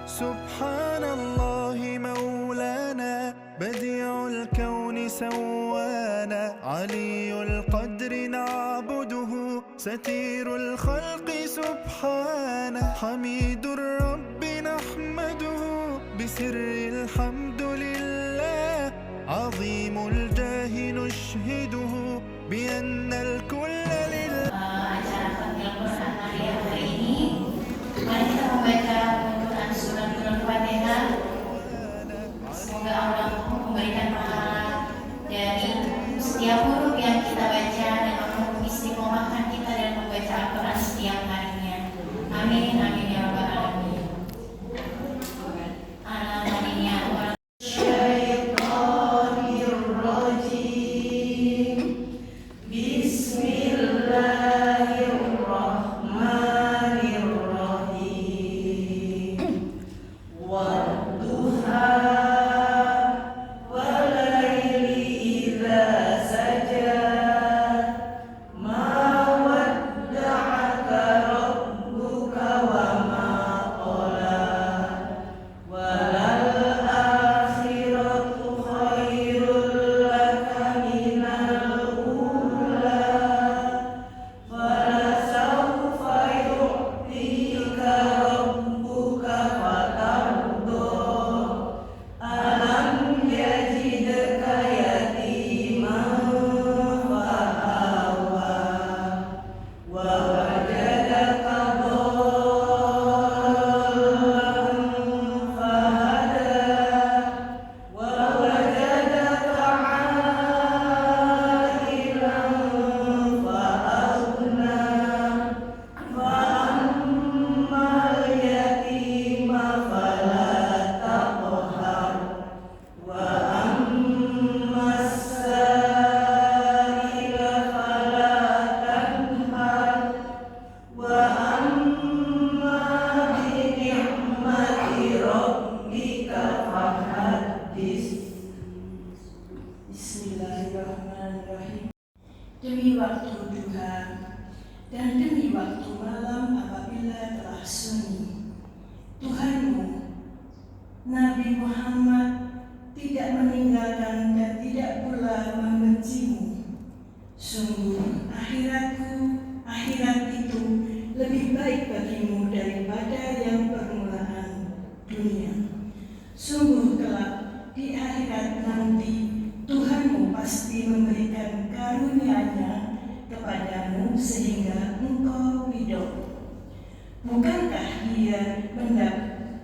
سبحان الله مولانا بديع الكون سوانا علي القدر نعبده ستير الخلق سبحانه حميد الرب نحمده بسر الحمد لله عظيم الجاه نشهده بأن الكل لله. Acara Fadil Quran hari ini, mari kita membaca Quran surat Al-Fatihah. Semoga Allah memberikan pahala dari setiap huruf yang kita baca dan Allah mengistiqomahkan kita dan membaca Al-Quran setiap harinya. Amin, amin ya rabbal alamin. Bismillahirrahmanirrahim. Demi waktu duha dan demi waktu malam apabila telah sunyi, Tuhanmu, Nabi Muhammad tidak meninggalkan dan tidak pula membencimu. Sungguh akhirat itu lebih baik bagimu daripada yang permulaan dunia. Sungguh kelak di akhirat nanti Tuhanmu pasti memberikan karunia-Nya kepadamu sehingga engkau ridho. Bukankah Dia mendapatimu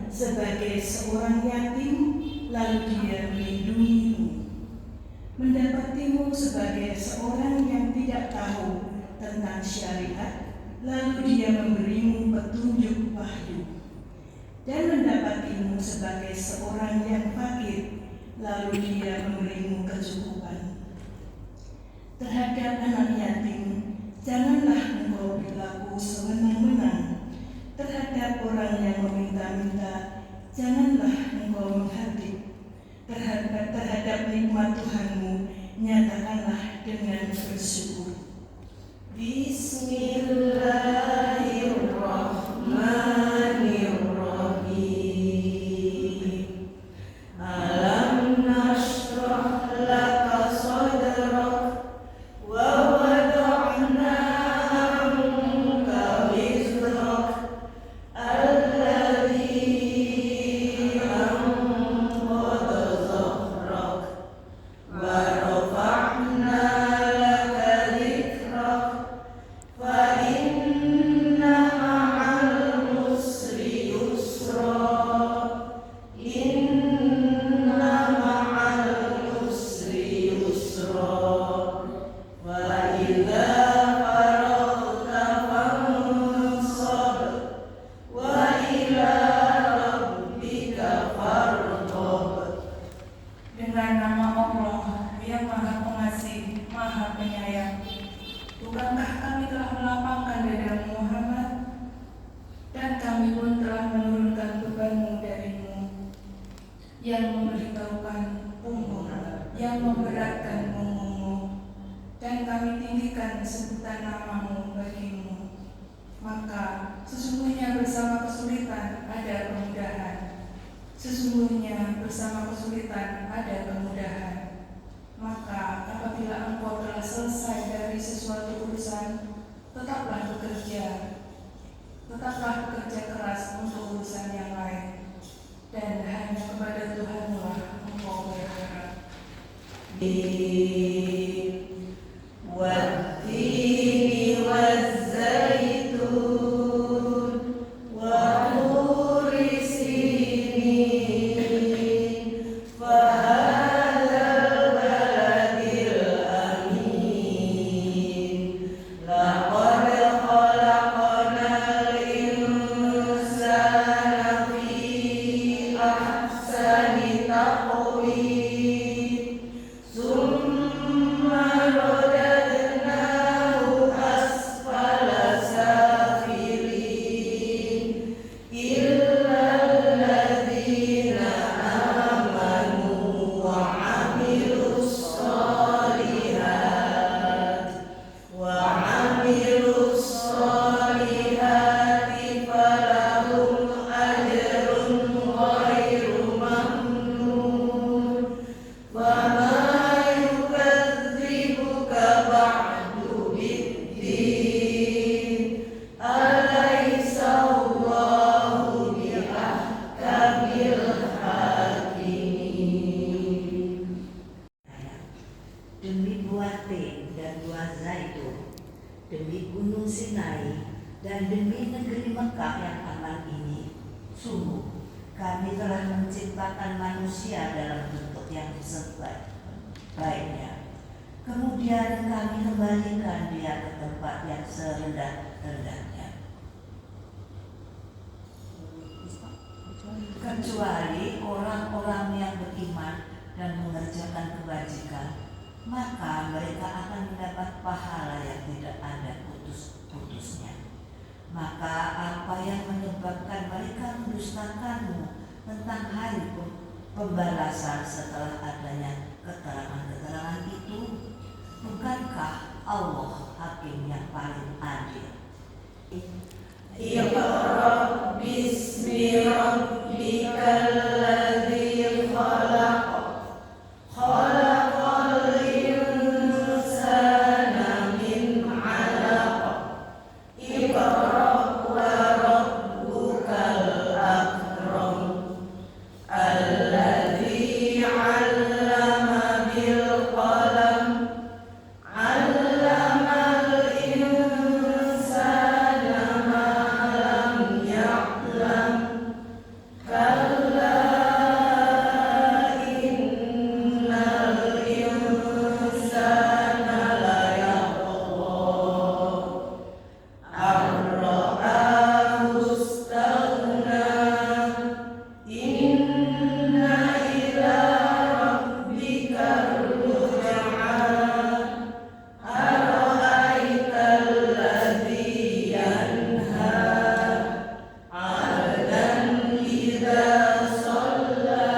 sebagai seorang yatim, lalu Dia melindungimu? Mendapatimu sebagai seorang yang tidak tahu tentang syariat, lalu Dia memberimu petunjuk wahyu. Dan mendapatimu sebagai seorang yang fakir, lalu Dia memberimu kecukupan. Terhadap anak yatim, janganlah engkau berlaku sewenang-wenang. Terhadap orang yang meminta-minta, janganlah engkau menghardik. Terhadap nikmat Tuhanmu, nyatakanlah dengan bersyukur. Bismillahirrahmanirrahim. فإن kesulitan ada kemudahan. Maka apabila engkau telah selesai dari sesuatu urusan, tetaplah bekerja keras untuk urusan yang lain, dan hanya kepada Tuhanlah engkau berharap. والتين والزيتون وطور سينين وهذا البلد الأمين لقد خلقنا الإنسان في أحسن تقويم ثم رددناه أسفل سافلين إلا الذين آمنوا وعملوا الصالحات فلهم أجر غير ممنون وما يكذبك بعد بالدين أليس الله بأحكم الحاكمين. Demi buah tin dan buah zaitun, demi gunung Sinai dan demi negeri Mekah yang aman ini, sungguh kami telah menciptakan manusia dalam bentuk yang sebaik-baiknya. Kemudian kami kembalikan dia ke tempat yang serendah-rendahnya. Kecuali orang-orang yang beriman dan mengerjakan kebajikan, maka mereka akan mendapat pahala yang tidak ada putus-putusnya. Maka apa yang menyebabkan mereka mendustakanmu tentang hari pembalasan setelah adanya keterangan-keterangan itu? Bukankah Allah hakim yang paling adil? Iqra bismi rabbikal ladzi khalaq khalaqal insana min 'alaq Iqra wa rabbukal akram alladzi 'allama bil qalam 'allamal insana ma lam ya'lam kalla innal insana la yatgha ar-ra'ahu istaghna inna ila rabbika ruj'a ara'aital ladzi yanha 'abdan idza shalla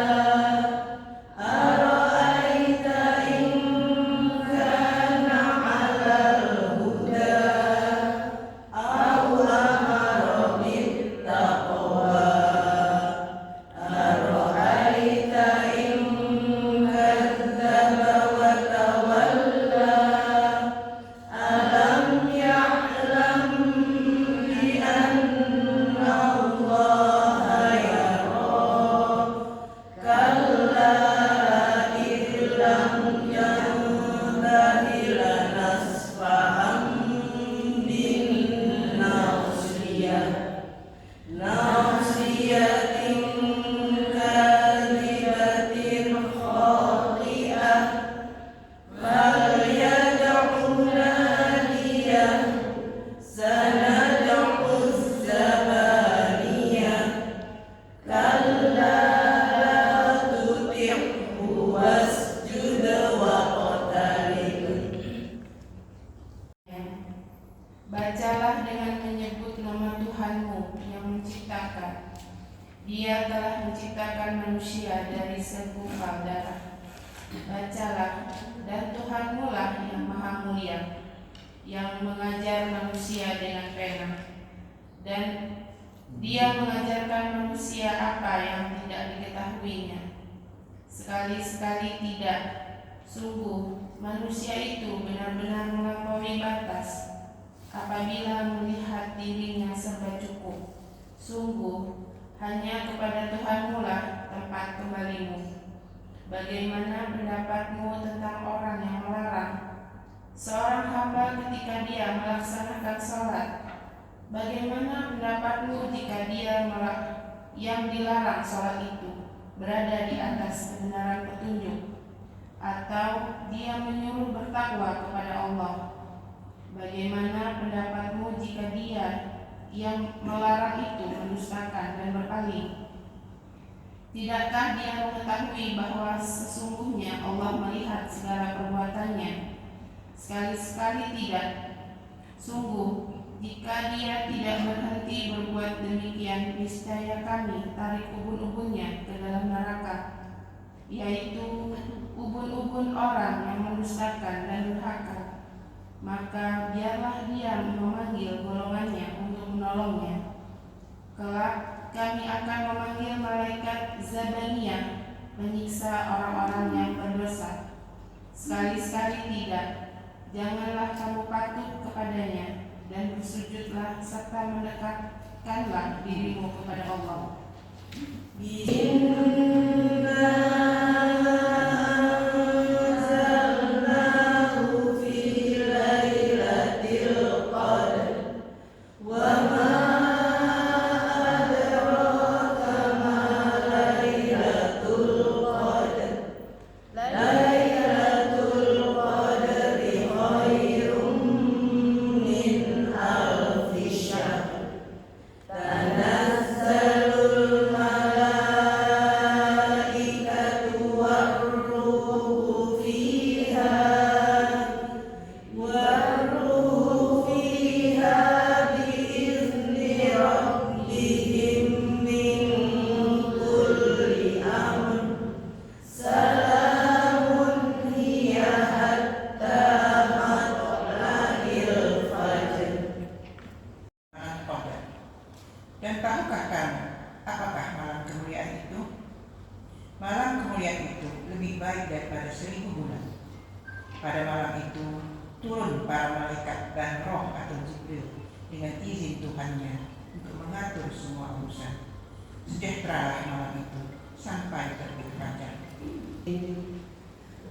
ara'aita in kana 'alal huda aw amara bit taqwa ara'aita in kadzdzaba wa tawalla alam ya'lam bi anna Allaha yara kalla illam yantahi lanasfa'an bin nasiyatin kadhibatin khati'ah falyad'u nadiyah sanad'u zabaniyah kalla la tuti'hu wasjud waqtarib. Bacalah dengan menyebut nama Tuhanmu yang menciptakan. Dia telah menciptakan manusia dari segumpal darah. Bacalah, dan Tuhanmu lah yang maha mulia, yang mengajar manusia dengan pena. Dan Dia mengajarkan manusia apa yang tidak diketahuinya, Sekali-sekali tidak. Sungguh, manusia itu benar-benar melampaui batas apabila melihat dirinya serba cukup. Sungguh, hanya kepada Tuhanmu lah tempat kembalimu. Bagaimana pendapatmu tentang orang yang melarang seorang hamba ketika dia melaksanakan sholat? Bagaimana pendapatmu jika dia yang dilarang sholat itu berada di atas kebenaran petunjuk, atau dia menyuruh bertakwa kepada Allah? Bagaimana pendapatmu jika dia yang melarang itu mendustakan dan berpaling? Tidakkah dia mengetahui bahwa sesungguhnya Allah melihat segala perbuatannya? Sekali-sekali tidak. Sungguh, jika dia tidak berhenti berbuat demikian, niscaya kami tarik ubun-ubunnya ke dalam neraka, yaitu ubun-ubun orang yang mendustakan dan durhaka. Maka biarlah dia memanggil golongannya untuk menolongnya. Kelak kami akan memanggil malaikat Zabaniyah menyiksa orang-orang yang berdosa. Sekali-sekali tidak. Janganlah kamu patuh kepadanya dan bersujudlah serta mendekatkanlah dirimu kepada Allah. Dan tahukah kamu apakah malam kemuliaan itu? Malam kemuliaan itu lebih baik daripada 1000 bulan. Pada malam itu turun para malaikat dan roh atau Jibril dengan izin Tuhannya untuk mengatur semua urusan. Sejahteralah malam itu sampai terbit fajar.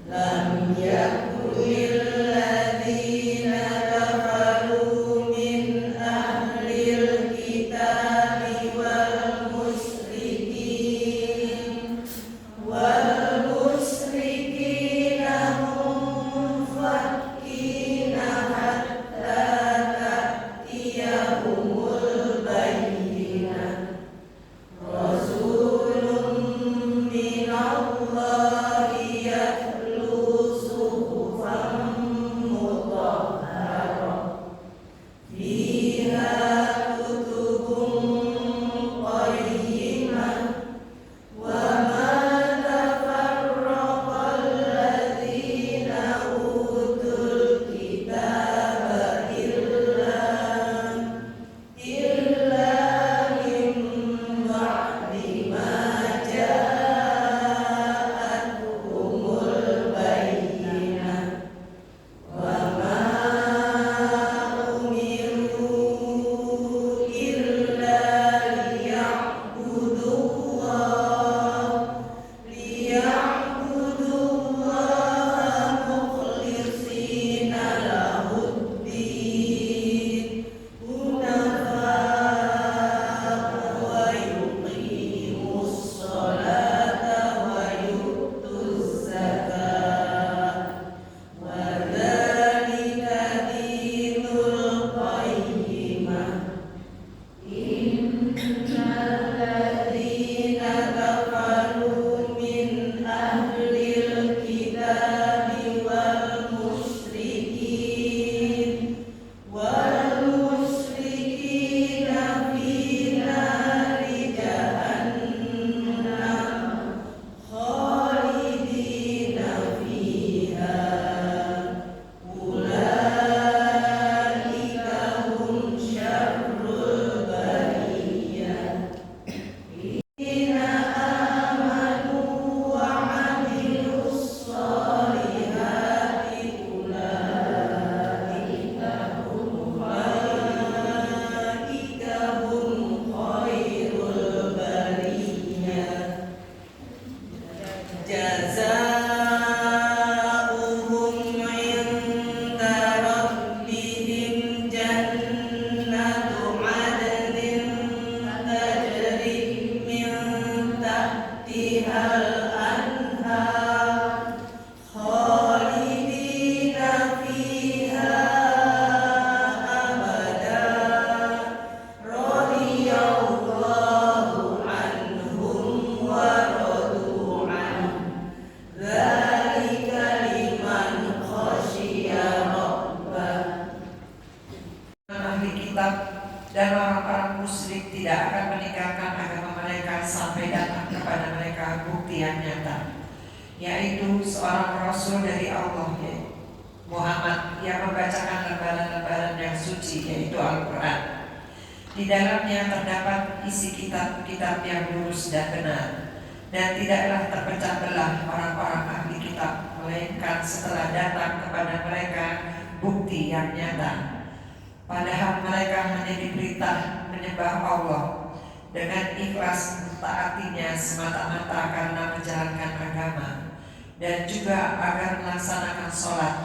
Lam yakunil ladzina kafaru min ahlil kitabi wal musyrikin munfakkina hatta ta'tiyahumul bayyinah. Rasulun minallahi akan meninggalkan agama mereka sampai datang kepada mereka bukti yang nyata, yaitu seorang Rasul dari Allah, Muhammad, yang membacakan lembaran-lembaran yang suci, yaitu Al-Quran. Di dalamnya terdapat isi kitab-kitab yang lurus dan benar, dan tidaklah terpecah belah orang-orang ahli kitab, melainkan setelah datang kepada mereka bukti yang nyata. Padahal mereka hanya diperintah menyembah Allah dengan ikhlas mentaatinya semata-mata karena menjalankan agama, dan juga agar melaksanakan sholat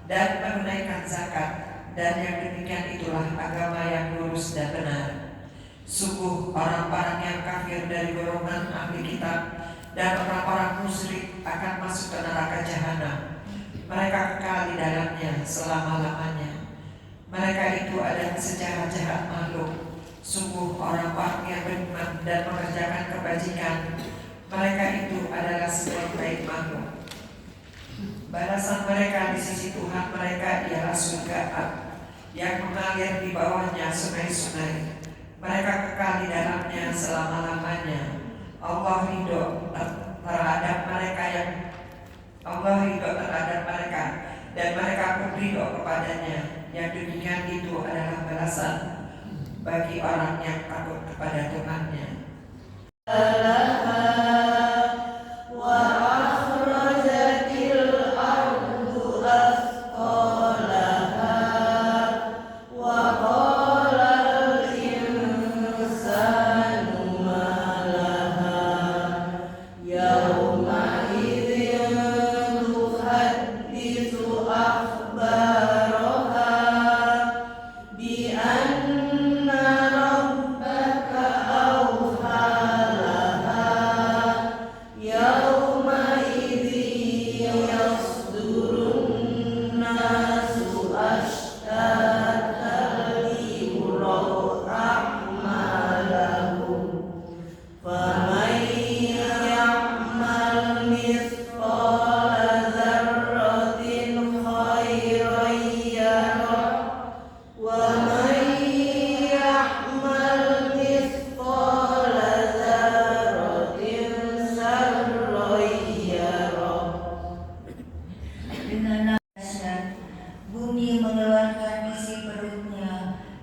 dan menunaikan zakat, dan yang demikian itulah agama yang lurus dan benar. Sungguh orang-orang yang kafir dari golongan ahli kitab dan orang-orang musyrik akan masuk ke neraka jahanam. Mereka kekal di dalamnya selama-lamanya. Mereka itu adalah sejahat-jahat makhluk. Sungguh orang-orang yang beriman dan mengerjakan kebajikan, mereka itu adalah sebaik-baik makhluk. Balasan mereka di sisi Tuhan mereka ialah surga yang mengalir di bawahnya sungai-sungai. Mereka kekal di dalamnya selama-lamanya. Allah ridho terhadap mereka dan mereka pun ridho kepadanya. Yang demikian itu adalah balasan bagi orang yang takut kepada Tuhannya.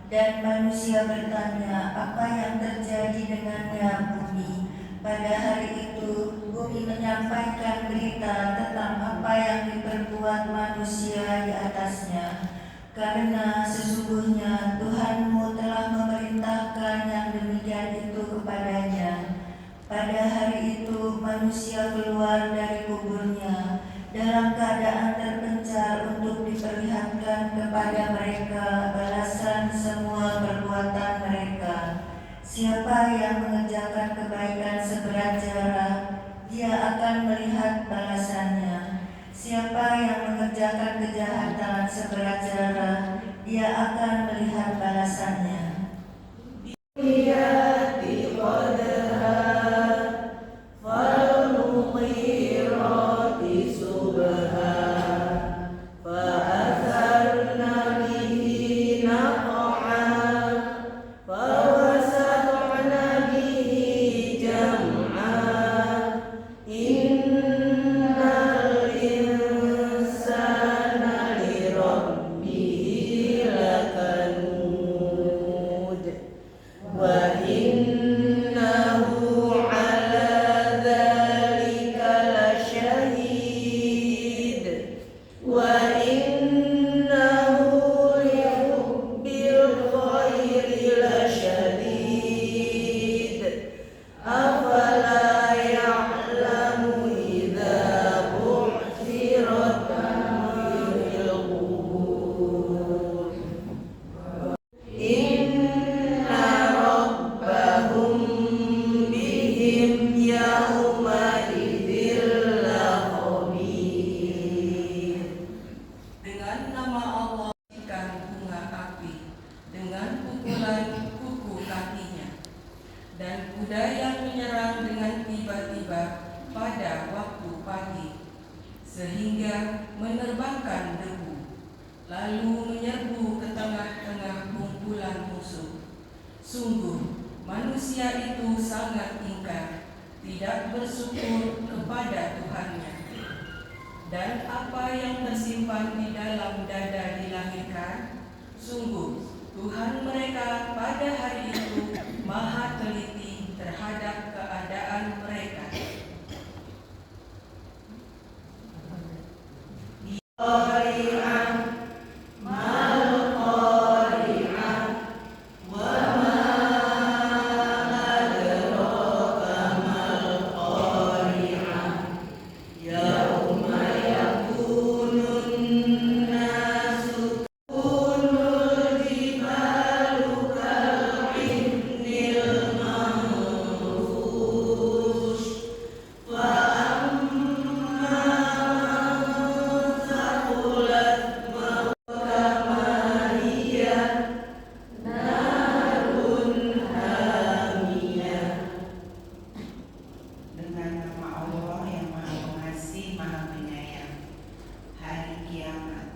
Dan manusia bertanya, apa yang terjadi dengannya bumi? Pada hari itu, bumi menyampaikan berita tentang apa yang diperbuat manusia di atasnya. Karena sesungguhnya Tuhanmu telah memerintahkan yang demikian itu kepadanya. Pada hari itu, manusia keluar dari kuburnya dalam keadaan terpencar untuk diperlihatkan kepada mereka balasan semua perbuatan mereka. Siapa yang mengerjakan kebaikan seberat jarah, dia akan melihat balasannya. Siapa yang mengerjakan kejahatan seberat jarah, dia akan melihat balasannya. sehingga menerbangkan debu, lalu menyerbu ke tengah-tengah kumpulan musuh. Sungguh, manusia itu sangat ingkar, tidak bersyukur kepada Tuhannya. Dan apa yang tersimpan di dalam dada dilahirkan, sungguh Tuhan mereka pada hari itu maha teliti terhadap keadaan mereka. Dengan nama Allah yang Maha Pengasih, Maha Penyayang. Hari kiamat.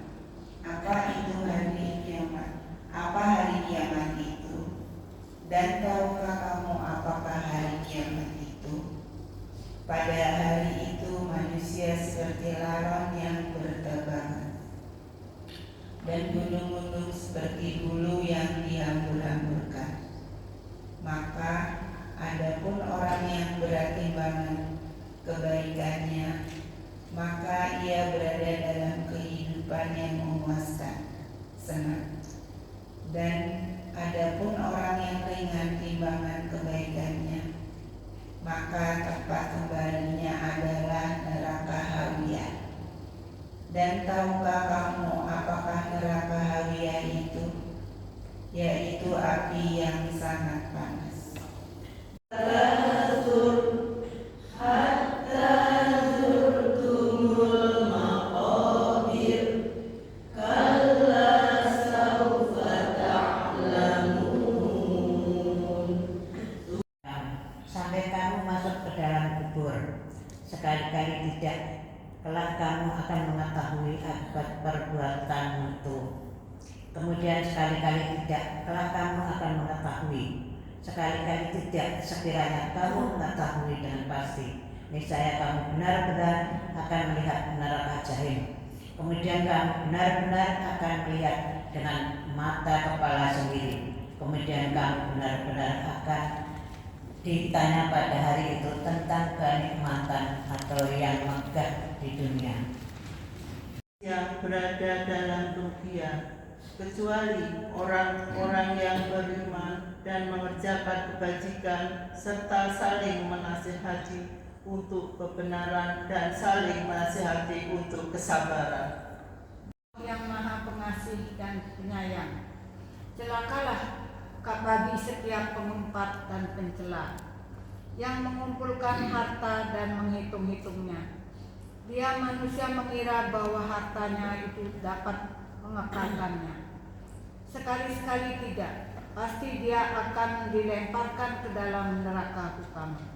Apa itu hari kiamat? Apa hari kiamat itu? Dan tahukah kamu apakah hari kiamat itu? Pada hari itu manusia seperti laron yang berterbangan, dan gunung-gunung seperti bulu yang dihambur-hamburkan. Maka adapun orang yang berat timbangan kebaikannya, maka ia berada dalam kehidupan yang memuaskan, senang. Dan adapun orang yang ringan timbangan kebaikannya, maka tempat kembalinya adalah neraka hawiyah. Dan tahukah kamu apakah neraka hawiyah itu? Yaitu api yang sangat panas. Sampai kamu masuk ke dalam kubur, sekali-kali tidak, kelak kamu akan mengetahui akibat perbuatanmu itu. Kemudian sekali-kali tidak, kelak kamu akan mengetahui. Sekali-kali tidak, sekiranya kamu mengetahui dengan pasti, niscaya kamu benar-benar akan melihat neraka jahim. Kemudian kamu benar-benar akan melihat dengan mata kepala sendiri. Kemudian kamu benar-benar akan ditanya pada hari itu tentang kenikmatan atau yang megah di dunia. Yang berada dalam kerugian, kecuali orang-orang yang beriman dan mengerjakan kebajikan serta saling menasihati untuk kebenaran dan saling menasihati untuk kesabaran. Yang Maha Pengasih dan Penyayang, celakalah bagi setiap pengumpat dan pencela yang mengumpulkan harta dan menghitung-hitungnya. Dia manusia mengira bahwa hartanya itu dapat mengekalkannya. Sekali-sekali tidak, pasti dia akan dilemparkan ke dalam neraka utama.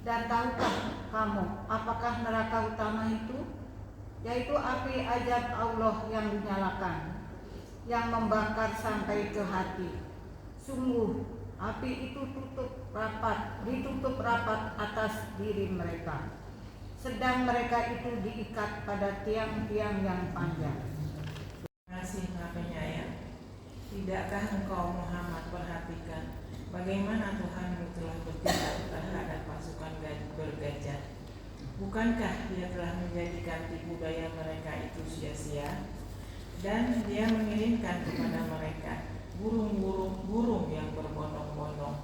Dan tahukah kamu apakah neraka utama itu? Yaitu api azab Allah yang dinyalakan, yang membakar sampai ke hati. Sungguh api itu ditutup rapat atas diri mereka, sedang mereka itu diikat pada tiang-tiang yang panjang. Kasih Maha Penyayang, tidakkah engkau Muhammad perhatikan bagaimana Tuhanmu telah bertindak terhadap pasukan bergajah? Bukankah Dia telah menjadikan tipu daya mereka itu sia-sia, dan Dia mengirimkan kepada mereka burung yang berbondong-bondong,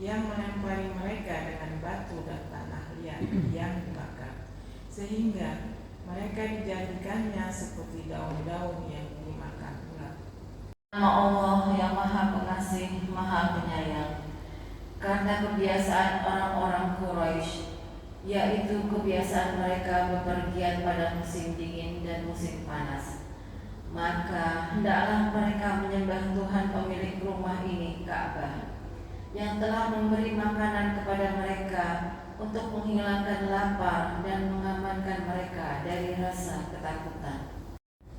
yang melempari mereka dengan batu dan tanah liat yang dibakar, sehingga mereka dijadikannya seperti daun-daun yang dimakan ulat. Nama Allah yang Maha Pengasih, Maha Penyayang. Karena kebiasaan orang-orang Quraisy, yaitu kebiasaan mereka bepergian pada musim dingin dan musim panas, maka hendaklah mereka menyembah Tuhan pemilik rumah ini, Ka'bah, yang telah memberi makanan kepada mereka untuk menghilangkan lapar dan mengamankan mereka dari rasa ketakutan.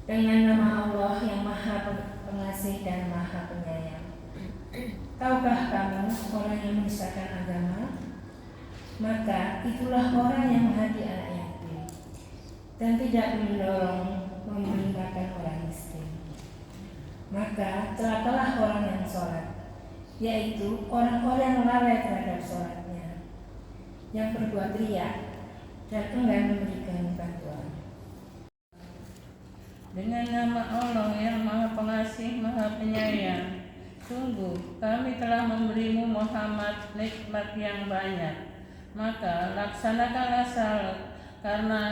Dengan nama Allah yang Maha Pengasih dan Maha Penyayang. Tahukah kamu orang yang menistakan agama? Maka itulah orang yang menghati anak yatim dan tidak mendorong memberi makan orang miskin. Maka celakalah orang yang sholat, yaitu orang-orang yang lalai terhadap sholatnya, yang berbuat riya dan enggan memberikan bantuan. Dengan nama Allah yang Maha Pengasih, Maha Penyayang, sungguh kami telah memberimu Muhammad nikmat yang banyak. Maka laksanakanlah salat karena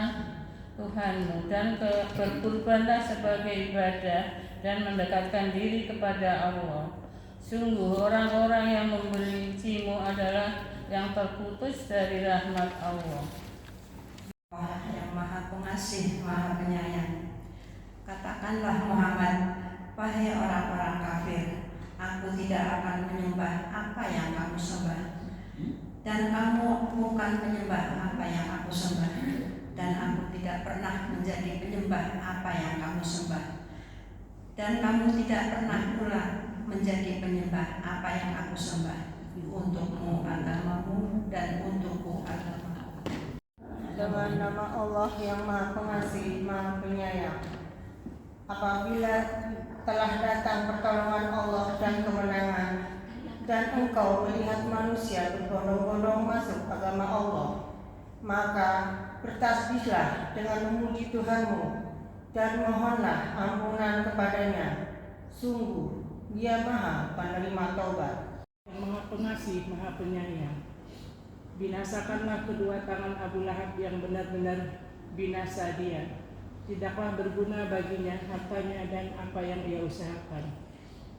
Tuhanmu dan berkurbanlah sebagai ibadah dan mendekatkan diri kepada Allah. Sungguh orang-orang yang membencimu adalah yang terputus dari rahmat Allah. Allah yang Maha Pengasih, Maha Penyayang, katakanlah Muhammad, wahai orang-orang kafir, aku tidak akan menyembah apa yang kamu sembah, dan kamu bukan menyembah apa yang aku sembah, dan aku tidak pernah menjadi penyembah apa yang kamu sembah, dan kamu tidak pernah pula menjadi penyembah apa yang aku sembah. Untukmu agamamu dan untukku agamaku. Dengan nama Allah yang Maha Pengasih, Maha Penyayang. Apabila telah datang pertolongan Allah dan kemenangan, dan engkau melihat manusia berbondong-bondong masuk agama Allah, maka bertasbihlah dengan memuji Tuhanmu dan mohonlah ampunan kepadanya. Sungguh Dia Maha Penerima Taubat. Maha Pengasih, Maha Penyayang. Binasakanlah kedua tangan Abu Lahab yang benar-benar binasa dia. Tidaklah berguna baginya hartanya dan apa yang ia usahakan.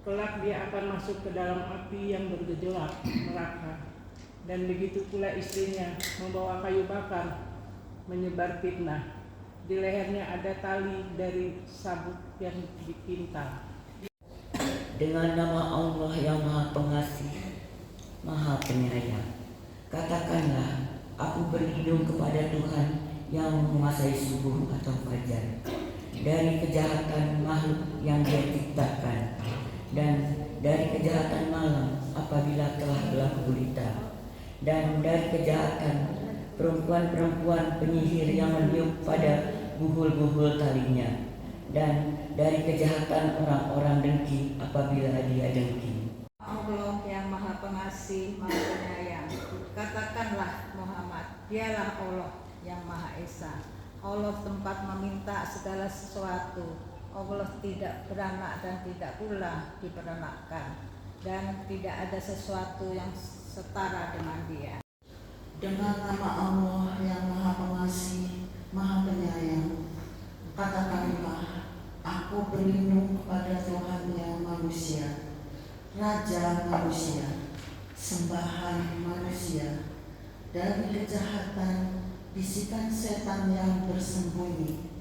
Kelak dia akan masuk ke dalam api yang bergejolak, neraka. Dan begitu pula istrinya membawa kayu bakar, menyebar fitnah. Di lehernya ada tali dari sabut yang dipintal. Dengan nama Allah yang Maha Pengasih, Maha Penyayang, katakanlah, aku berlindung kepada Tuhan yang menguasai subuh atau fajar, dari kejahatan makhluk yang Dia ciptakan, dan dari kejahatan malam apabila telah gelap gulita, dan dari kejahatan perempuan-perempuan penyihir yang meniup pada buhul-buhul talinya, dan dari kejahatan orang-orang dengki apabila dia dengki. Allah yang Maha Pengasih, Maha Penyayang, katakanlah Muhammad, Dialah Allah yang Maha Esa. Allah tempat meminta segala sesuatu. Allah tidak beranak dan tidak pula diperanakkan, dan tidak ada sesuatu yang setara dengan Dia. Dengan nama Allah yang Maha Pengasih, Maha Penyayang, katakanlah, aku berlindung kepada Tuhannya manusia, Raja manusia, sembahan manusia, dari kejahatan bisikan setan yang bersembunyi,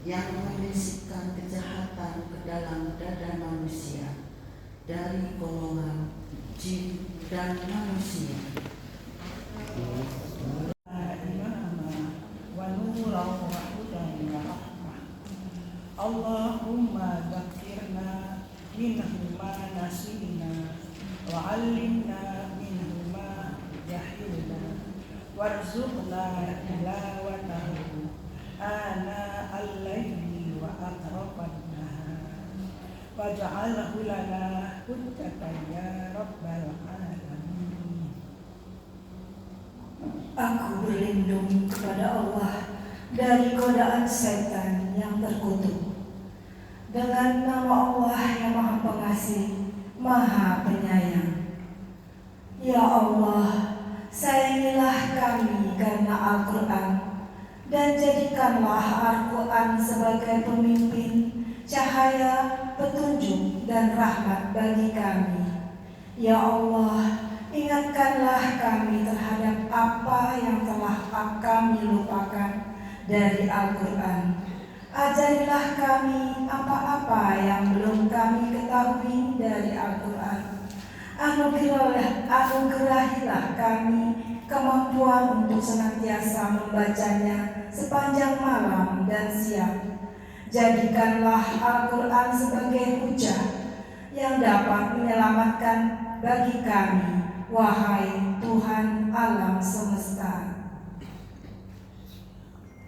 yang membisikkan kejahatan ke dalam dada manusia, dari golongan jin dan manusia. Allahumma dzakirna minhu ma nasina wa 'allimna minhu ma jahilna warzuqna tilawatahu ana al-laili wa atrafan nahar waj'alhu lana hujjatan ya rabbal alamin. Aku berlindung kepada Allah dari godaan setan yang terkutuk. Dengan nama Allah yang Maha Pengasih, Maha Penyayang. Ya Allah, sayangilah kami karena Al-Quran, dan jadikanlah Al-Quran sebagai pemimpin, cahaya, petunjuk, dan rahmat bagi kami. Ya Allah, ingatkanlah kami terhadap apa yang telah kami lupakan dari Al-Quran. Ajarilah kami apa-apa yang belum kami ketahui dari Al-Quran. Anugerahilah kami kemampuan untuk senantiasa membacanya sepanjang malam dan siang. Jadikanlah Al-Quran sebagai hujah yang dapat menyelamatkan bagi kami, wahai Tuhan alam semesta.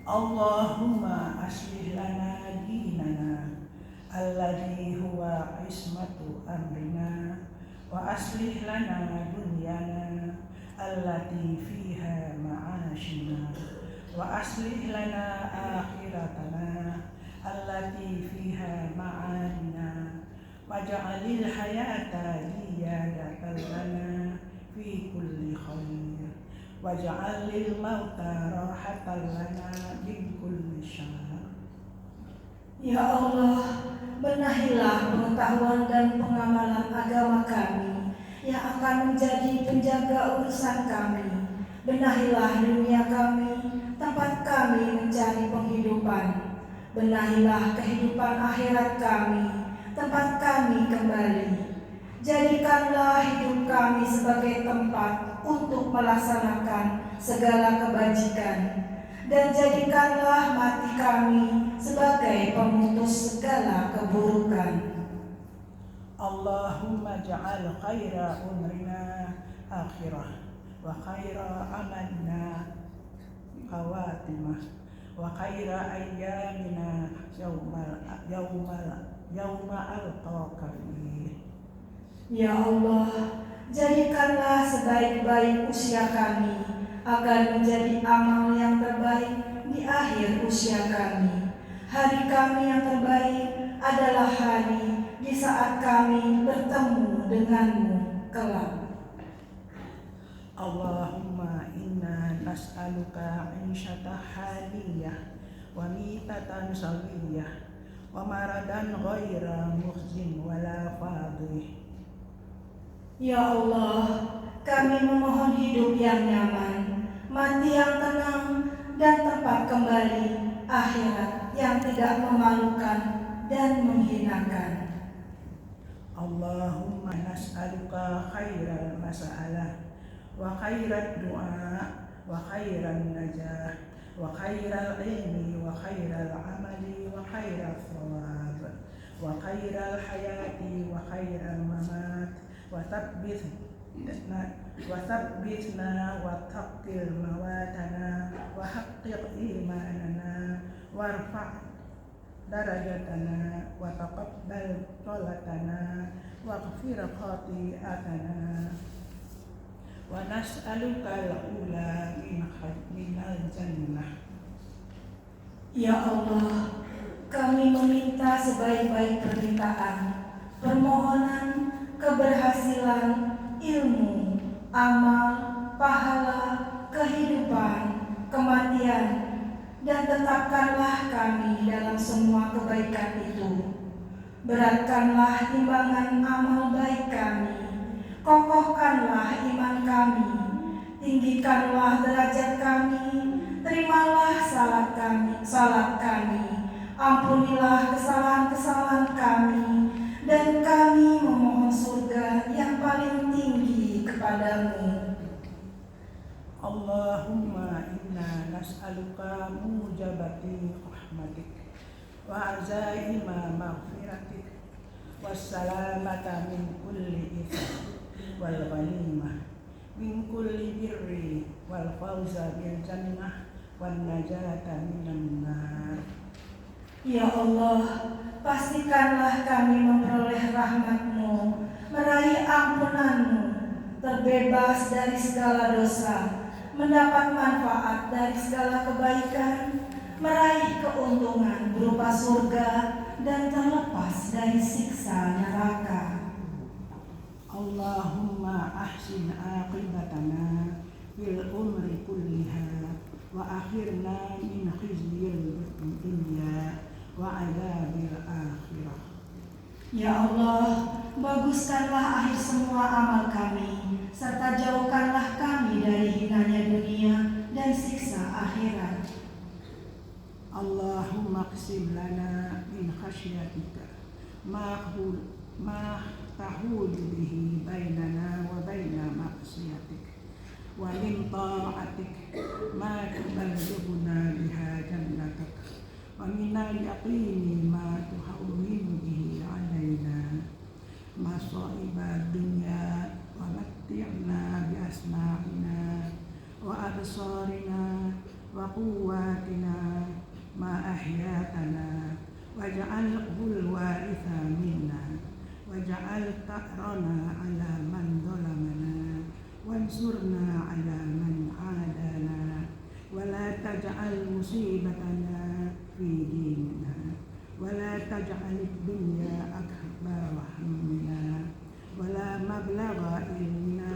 Allahumma aslih lana dinana alladhi huwa ismatu amrina wa aslih lana dunyana allati fiha ma'ashina wa aslih lana akhiratana allati fiha ma'adina waj'alil hayata ziyadatan lana fi kulli khair waj'alil mauta rahatan lana min kulli syarr. Ya Allah, benahilah pengetahuan dan pengamalan agama kami yang akan menjadi penjaga urusan kami. Benahilah dunia kami, tempat kami mencari penghidupan. Benahilah kehidupan akhirat kami, tempat kami kembali. Jadikanlah hidup kami sebagai tempat untuk melaksanakan segala kebajikan, dan jadikanlah mati kami sebagai pemutus segala keburukan. Allahumma ja'al khaira umrina akhirah wa khaira amalna khawatimah wa khaira ayyamina yawma alqaka fihi. Ya Allah, jadikanlah sebaik-baik usia kami agar menjadi amal yang terbaik di akhir usia kami. Hari kami yang terbaik adalah hari di saat kami bertemu denganmu kelak. Allahumma inna nas'aluka 'ishatan haliyah wa mitatan sawiyah wa maradan ghaira mukhzin wala fadih. Ya Allah, kami memohon hidup yang nyaman, mati yang tenang, dan tempat kembali akhirat yang tidak memalukan dan menghinakan. Allahumma nas'aluka khairal mas'alah wa khairat du'a wa khairan najah wa khairal ilmi wa khairal amali wa khairal thawab wa khairal hayati wa khairal mamat wa thabbitna wa taqil mawatana wa haqqiq imanana warfa' darajatana wa taqabbal sholatana wa ghfir khati'atana wa nas'aluka al-ula minal jannah. Ya Allah, kami meminta sebaik-baik permintaan, permohonan, keberhasilan, ilmu, amal, pahala, kehidupan, kematian, dan tetapkanlah kami dalam semua kebaikan itu. Beratkanlah timbangan amal baik kami, kokohkanlah iman kami, tinggikanlah derajat kami, terimalah salat kami, ampunilah kesalahan-kesalahan kami, dan kami memohon surga yang paling tinggi kepadamu. Allahumma inna nas'aluka mujabati rahmatik wa azaima maghfiratik wassalamata min kulli itham wal ghanimah min kulli birri wal fawza bil jannah wan najata minan nar. Ya Allah, pastikanlah kami memperoleh rahmat-Mu, meraih ampunan-Mu, terbebas dari segala dosa, mendapat manfaat dari segala kebaikan, meraih keuntungan berupa surga, dan terlepas dari siksa neraka. Allahumma ahsin aqibatana fil umri kulliha wa akhirna min khizyil dunya wa adzabil akhirah. Ya Allah, baguskanlah akhir semua amal kami, serta jauhkanlah kami dari hinanya dunia dan siksa akhirat. Allahumma qsim lana min khasyatika ma tahulu bihi bainana wa baina maksiatik wa min ta'atik ma tuballighuna biha jannatak wa minal yaqini ma tuhawwinu bihi alaina masa'ibad dunya ومتعنا بأسماعنا وأبصارنا وقواتنا ما أحياتنا واجعله الوارث منا واجعل ثأرنا على من ظلمنا وانصرنا على من عادانا ولا تجعل مصيبتنا في ديننا ولا تجعل الدنيا أكبر همنا ولا مبلغ علمنا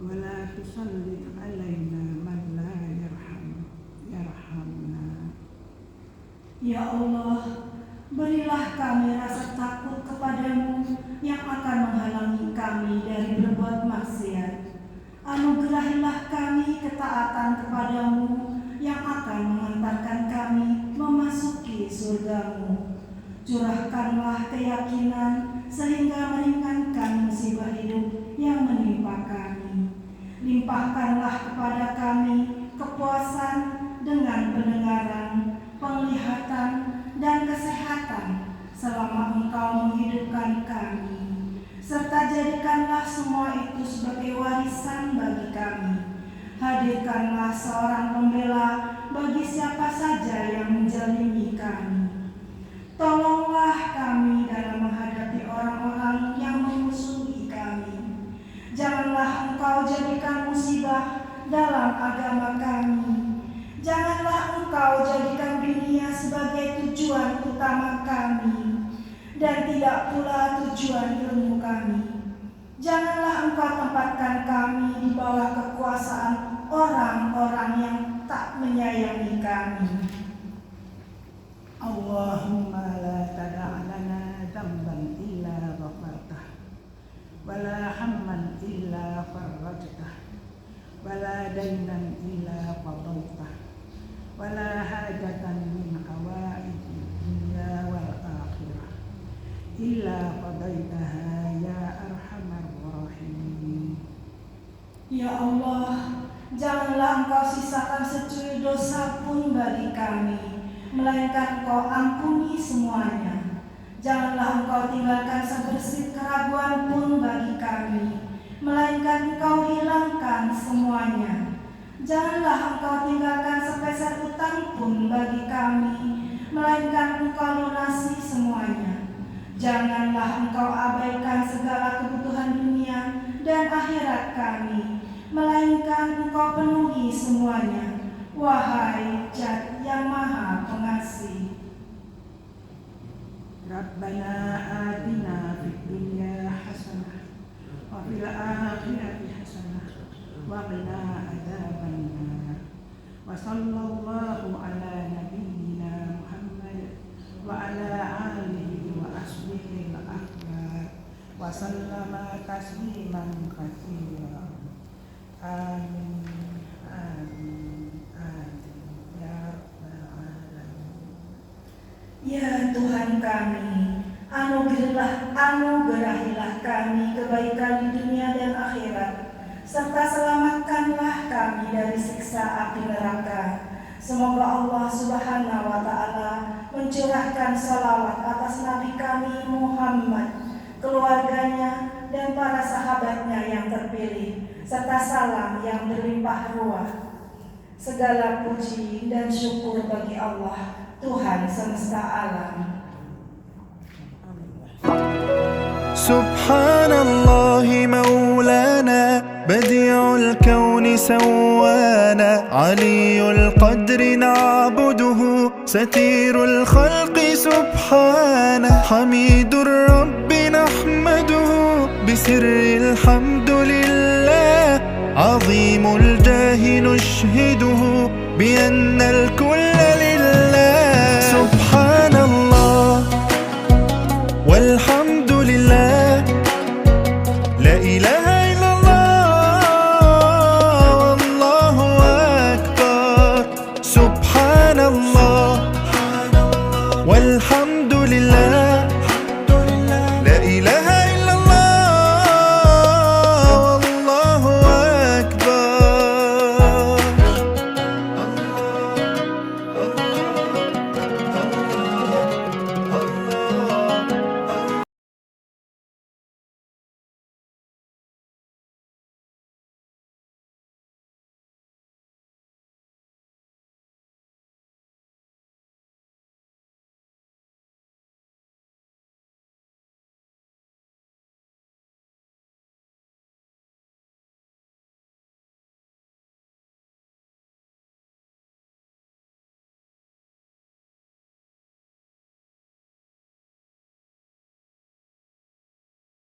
ولا تسلط علينا من لا يرحمنا. Ya Allah, berilah kami rasa takut kepadamu yang akan menghalangi kami dari berbuat maksiat. Anugerahilah kami ketaatan kepadamu yang akan mengantarkan kami memasuki surgamu. Curahkanlah keyakinan sehingga meringankan musibah hidup yang menimpa kami. Limpahkanlah kepada kami kepuasan dengan pendengaran, penglihatan, dan kesehatan selama Engkau menghidupkan kami. Serta jadikanlah semua itu sebagai warisan bagi kami. Hadirkanlah seorang pembela bagi siapa saja yang menzalimi kami. Tolonglah kami dalam menghadapi orang-orang yang memusuhi kami. Janganlah Engkau jadikan musibah dalam agama kami. Janganlah Engkau jadikan dunia sebagai tujuan utama kami, dan tidak pula tujuan ilmu kami. Janganlah Engkau tempatkan kami di bawah kekuasaan orang-orang yang tak menyayangi kami. Allahumma la tada' lana dhanban illa ghafartah wala hamman illa farajtah wala daynan illa qadaitah wala hajatan min hawaiji dunya wal akhirah illa qadaitaha ya arhamar rahimin. Ya Allah, janganlah Engkau sisakan secuil dosa pun bagi kami, melainkan Engkau ampuni semuanya. Janganlah Engkau tinggalkan sebersih keraguan pun bagi kami, melainkan Engkau hilangkan semuanya. Janganlah Engkau tinggalkan sepeser utang pun bagi kami, melainkan Engkau lunasi semuanya. Janganlah Engkau abaikan segala kebutuhan dunia dan akhirat kami, melainkan Engkau penuhi semuanya. Wahai Zat yang Maha Pengasih. Rabbana atina fid dunya hasanah wa fil akhirati hasanah wa qina adzabannar. Wa sallallahu ala nabiyyina Muhammad wa ala alihi wa ashabihi al-akbar wa sallama tasliman katsiran. Amin. Ya Tuhan kami, anugerahilah kami kebaikan di dunia dan akhirat, serta selamatkanlah kami dari siksa api neraka. Semoga Allah Subhanahu wa Ta'ala mencurahkan salawat atas Nabi kami Muhammad, keluarganya, dan para sahabatnya yang terpilih, serta salam yang berlimpah ruah. Segala puji dan syukur bagi Allah, Tuhan semesta alam. Subhanallah maulana badi'ul kauni sawana aliyul qadri na'buduhu satirul khalqi subhana hamidur rabbi nahmaduhu bisirril hamdulillah azimul jahi nushhiduhu bi anna al